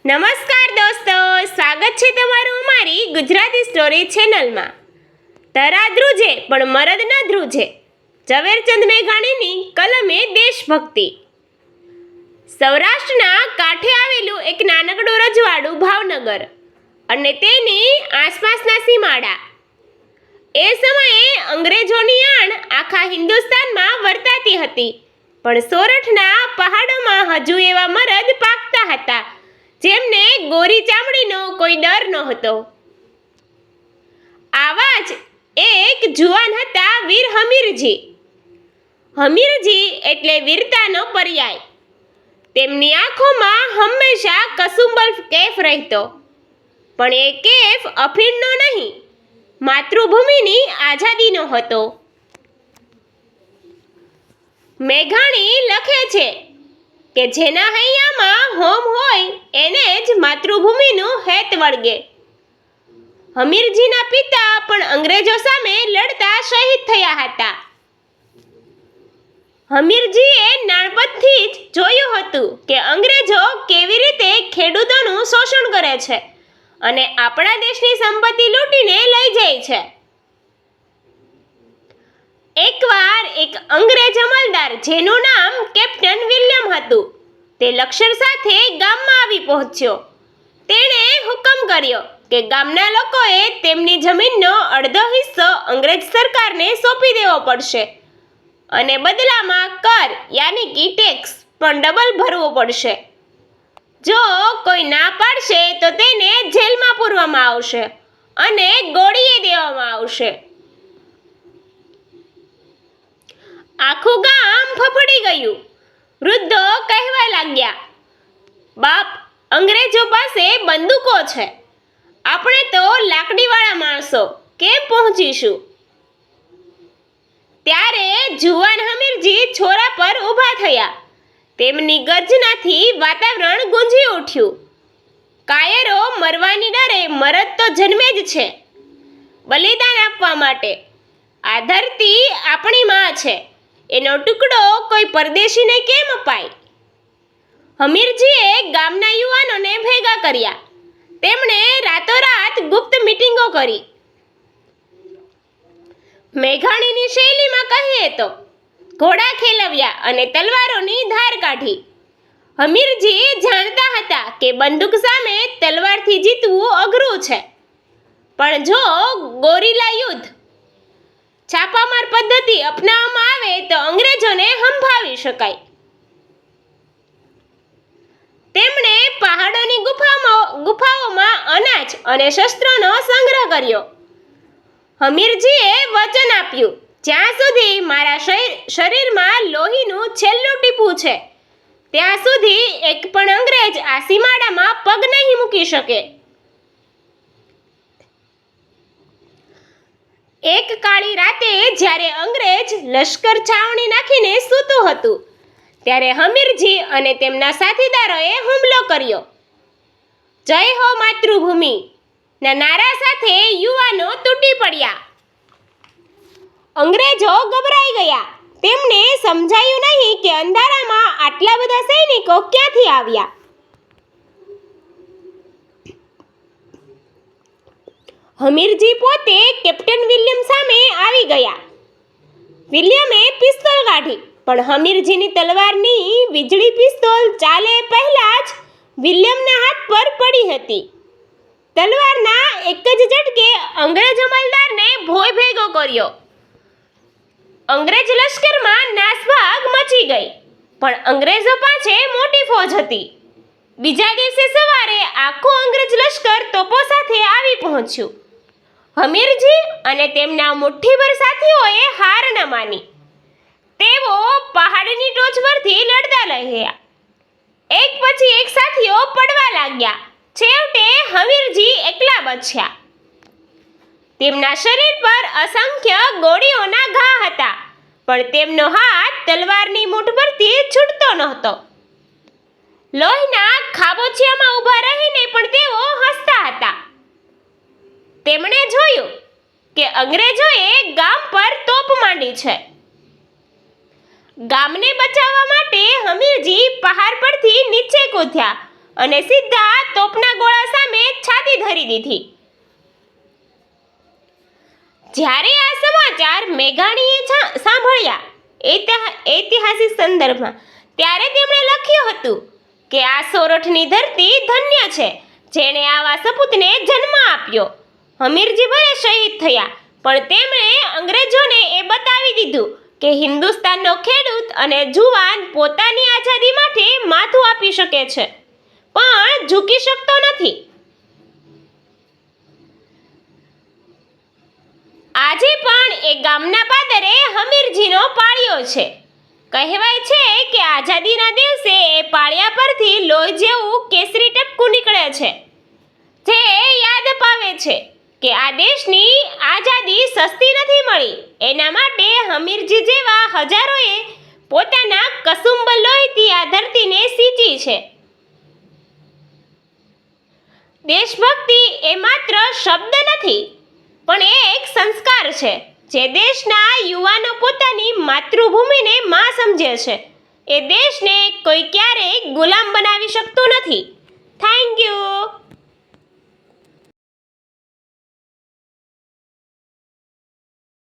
નમસ્કાર દોસ્તો, સ્વાગત છે તમારું અમારી ગુજરાતી સ્ટોરી ચેનલમાં. તરા ધ્રુજે પણ મરદ ન ધ્રુજે, ઝવેરચંદ મેઘાણીની કલમે દેશભક્તિ. સૌરાષ્ટ્રના કાંઠે આવેલું એક નાનકડું રજવાડું ભાવનગર અને તેની આસપાસના સીમાડા. એ સમયે અંગ્રેજોની આણ આખા હિન્દુસ્તાનમાં વર્તાતી હતી, પણ સોરઠના પહાડોમાં હજુ એવા મરદ પાકતા હતા જેમને ગોરી ચામડીનો કોઈ ડર નહોતો. આવા જ એક જુવાન હતા વીર હમીરજી. હમીરજી એટલે વીરતાનો પર્યાય. તેમની આંખોમાં હંમેશા કસુંબલ કેફ રહેતો, પણ એ કેફ અફીણનો નહીં, માતૃભૂમિની આઝાદીનો હતો. મેઘાણી લખે છે કે જેના હૈયામાં હોમ હોય એને જ માતૃભૂમિનું હેત વળગે. હમીરજીના પિતા પણ અંગ્રેજો સામે લડતા શહીદ થયા હતા. હમીરજીએ નાનપણથી જ જોયું હતું કે અંગ્રેજો કેવી રીતે ખેડૂતોનું શોષણ કરે છે અને આપણા દેશની સંપત્તિ લૂંટીને લઈ જાય છે. એકવાર એક અંગ્રેજ અમલદાર જેનું નામ કેપ્ટન વિલિયમ હતું, તે લશ્કર સાથે ગામમાં આવી પહોંચ્યો. તેણે હુકમ કર્યો કે ગામના લોકોએ તેમની જમીનનો અડધો હિસ્સો અંગ્રેજ સરકારને સોંપી દેવો પડશે અને બદલામાં કર યાની કે ટેક્સ પણ ડબલ ભરવો પડશે. જો કોઈ ના પાડશે તો તેને જેલમાં પૂરવામાં આવશે અને ગોળીએ દેવામાં આવશે. આખું ગામ ફફડી ગયું. વૃદ્ધો કહેવા લાગ્યા, બાપ, અંગ્રેજો પાસે બંદૂકો છે, આપણે તો લાકડીવાળા માણસો કેમ પહોંચીશું? ત્યારે જુવાન હમીરજી છોરા પર ઊભા થયા. તેમની ગર્જનાથી વાતાવરણ ગુંજી ઉઠ્યું. કાયરો મરવાની ડરે મરદ તો જન્મે જ છે બલિદાન આપવા માટે. આ ધરતી આપણી માં છે, એનો ટુકડો કોઈ પરદેશીને કેમ અપાય? હમીરજીએ ગામના યુવાનોને ભેગા કર્યા. તેમણે રાતોરાત ગુપ્ત મીટિંગો કરી. મેઘાણીની શૈલીમાં કહીએ તો ઘોડા ખેલવ્યા અને તલવારોની ધાર કાઢી. હમીરજી જાણતા હતા કે બંદૂક સામે તલવારથી જીતવું અઘરું છે, પણ જો ગોરીલા યુદ્ધ છાપામાર પદ્ધતિ અપનાવવામાં આવે તો અંગ્રેજોને હંફાવી શકાય. તેમણે પહાડોની ગુફાઓમાં અનાજ અને શસ્ત્રોનો સંગ્રહ કર્યો. હમીરજીએ વચન આપ્યું, જ્યાં સુધી મારા શરીરમાં લોહીનું છેલ્લું ટીપું છે ત્યાં સુધી એક પણ અંગ્રેજ આ સીમાડામાં પગ નહીં મૂકી શકે. એક કાળી રાતે જ્યારે અંગ્રેજ લશ્કર છાવણી નાખીને સૂતું હતું, ત્યારે હમીરજી અને તેમના સાથીદારોએ હુમલો કર્યો. જય હો માતૃભૂમિ ના નારા સાથે યુવાનો તૂટી પડ્યા. અંગ્રેજો ગભરાઈ ગયા. તેમને સમજાયું નહીં કે અંધારામાં આટલા બધા સૈનિકો ક્યાંથી આવ્યા. હમીરજી પોતે કેપ્ટન વિલિયમ સામે આવી ગયા. વિલિયમે પિસ્તોલ કાઢી, પણ હમીરજીની તલવારની વીજળી પિસ્તોલ ચાલે પહેલા જ વિલિયમના હાથ પર પડી હતી. તલવારના એક જ ઝટકે અંગ્રેજ અમલદારને ભોંય ભેગો કર્યો. અંગ્રેજ લશ્કરમાં નાસભાગ મચી ગઈ, પણ અંગ્રેજો પાસે મોટી ફોજ હતી. બીજા દિવસે સવારે આખું અંગ્રેજ લશ્કર તોપો સાથે આવી પહોંચ્યું. હમીરજી અને તેમના મુઠ્ઠીભર સાથીઓએ હાર ન માની. તેઓ પહાડની ટોચ પરથી લડતા રહ્યા. એક પછી એક સાથીઓ પડવા લાગ્યા. છેવટે હમીરજી એકલા બચ્યા. તેમના શરીર પર અસંખ્ય ગોળીઓના ઘા હતા, પણ તેમનો હાથ તલવારની મૂઠ પરથી છૂટતો નહોતો. લોહીના ખાબોચિયામાં ઊભા રહીને પણ તેઓ હસતા હતા. તેમણે જોયું કે અંગ્રેજોએ ગામ પર તોપ માંડી છે. ગામને બચાવવા માટે હમીરજી પહાડ પરથી નીચે કૂદ્યા અને સીધા તોપના ગોળા સામે છાતી ધરી દીધી. જ્યારે આ સમાચાર મેઘાણીએ સાંભળ્યા ઐતિહાસિક સંદર્ભમાં, ત્યારે તેમણે લખ્યું હતું કે આ સોરઠની ધરતી ધન્ય છે, જેણે આવા સપૂતને જન્મ આપ્યો. હમીરજી ભલે શહીદ થયા, પણ તેમણે અંગ્રેજોને એ બતાવી દીધું કે હિન્દુસ્તાનનો ખેડૂત અને જુવાન પોતાની આઝાદી માટે માથું આપી શકે છે, પણ ઝૂકી શકતો નથી. આજે પણ એ ગામના પાદરે હમીરજીનો પાળિયો છે. કહેવાય છે કે આઝાદીના દિવસે એ પાળિયા પરથી લોહી જેવું કેસરી ટપકું નીકળે છે, જે યાદ અપાવે છે કે આ દેશની આઝાદી સસ્તી નથી મળી. એના માટે હમીરજી જેવા હજારોએ પોતાના કસુંબ લોહીથી આ ધરતીને સિંચી છે. દેશભક્તિ એ માત્ર શબ્દ નથી, પણ એ એક સંસ્કાર છે, જે દેશના યુવાનો પોતાની માતૃભૂમિને માં સમજે છે. એ દેશને કોઈ ક્યારેય ગુલામ બનાવી શકતું નથી. Thank you.